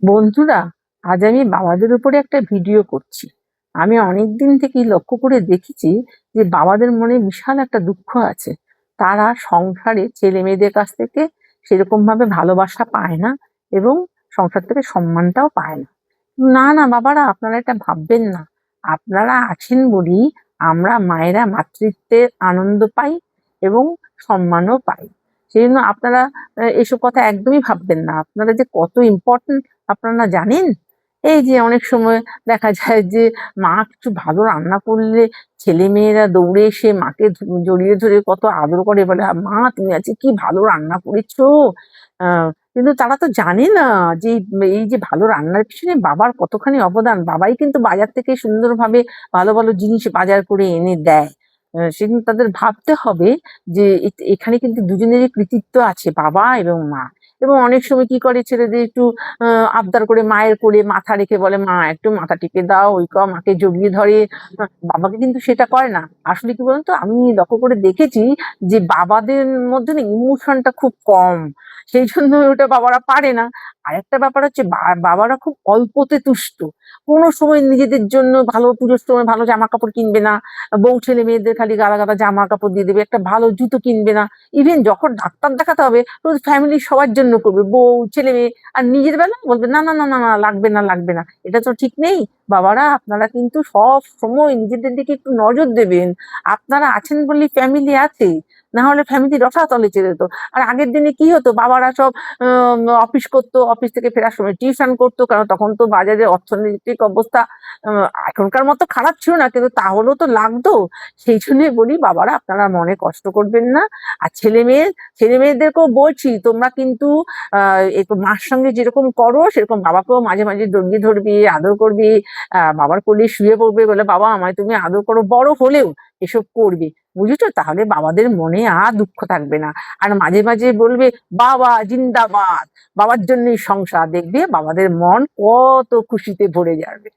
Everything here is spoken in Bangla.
বন্ধুরা, আজ আমি বাবাদের উপরে একটা ভিডিও করছি। আমি অনেকদিন থেকেই লক্ষ্য করে দেখেছি যে বাবাদের মনে বিশাল একটা দুঃখ আছে। তারা সংসারে ছেলে মেয়েদের কাছ থেকে সেরকম ভাবে ভালোবাসা পায় না এবং সংসার থেকে সম্মানটাও পায় না। না না বাবারা, আপনারা এটা ভাববেন না। আপনারা আছেন বলেই আমরা মায়েরা মাতৃত্বের আনন্দ পাই এবং সম্মানও পাই। সেই জন্য আপনারা এসব কথা একদমই ভাববেন না। আপনারা যে কত ইম্পর্টেন্ট আপনারা জানেন? এই যে অনেক সময় দেখা যায় যে মা কিছু ভালো রান্না করলে ছেলেমেয়েরা দৌড়ে এসে মাকে জড়িয়ে ধরে কত আদর করে, বলে, মা তুমি আজকে কি ভালো রান্না করেছো। কিন্তু তারা তো জানে না যে এই যে ভালো রান্নার পিছনে বাবার কতখানি অবদান। বাবাই কিন্তু বাজার থেকে সুন্দরভাবে ভালো ভালো জিনিস বাজার করে এনে দেয়। সেদিন তাদের ভাবতে হবে যে এখানে কিন্তু দুজনেরই কৃতিত্ব আছে, বাবা এবং মা। এবং অনেক সময় কি করে, ছেলেদের একটু আবদার করে মায়ের কোলে মাথা রেখে বলে, মা একটু মাথা টিপে দাও, ওই মাকে জড়িয়ে ধরে। বাবাকে কিন্তু সেটা করে না। আসলে কি বলতো, আমি লক্ষ্য করে দেখেছি যে বাবাদের মধ্যে না ইমোশনটা খুব কম। সেই জন্য ওটা বাবারা পারে না। আরেকটা ব্যাপার হচ্ছে, বাবারা খুব অল্পতে তুষ্ট। কোনো সময় নিজেদের জন্য ভালো, পুজোর সময় ভালো জামা কাপড় কিনবে না, বউ ছেলে মেয়েদের খালি গাদা জামা কাপড় দিয়ে দেবে, একটা ভালো জুতো কিনবে না। ইভেন যখন ডাক্তার দেখাতে হবে তো ফ্যামিলির সবার জন্য করবে, বউ ছেলে মেয়ে। আর নিজের বেলা বলবে, না না না না না, লাগবে না লাগবে না। এটা তো ঠিক নেই। বাবারা, আপনারা কিন্তু সব সময় নিজেদের দিকে একটু নজর দেবেন। আপনারা আছেন বলেই ফ্যামিলি আছে, না হলে ফ্যামিলি রসাতলে চলে যেত। আর আগের দিনে কি হতো, বাবারা সব অফিস করতো, অফিস থেকে ফেরার সময় টিউশন করতো, কারণ তখন তো বাজারে অর্থনৈতিক অবস্থা এখনকার মতো খারাপ ছিল না, কিন্তু তাহলেও তো লাগতো। সেই জন্যই বলি, বাবারা আপনারা মনে কষ্ট করবেন না। আর ছেলে মেয়েদেরকেও বলছি, তোমরা কিন্তু মার সঙ্গে যেরকম করো সেরকম বাবাকেও মাঝে মাঝে জড়িয়ে ধরবি, আদর করবি। বাবার কোলে শুয়ে পড়বে, বলে, বাবা আমায় তুমি আদর করো, বড় হলেও এসব করবে। বুঝেছো? তাহলে বাবাদের মনে আর দুঃখ থাকবে না। আর মাঝে মাঝে বলবে, বাবা জিন্দাবাদ, বাবার জন্যই সংসার। দেখবে বাবাদের মন কত খুশিতে ভরে যাবে।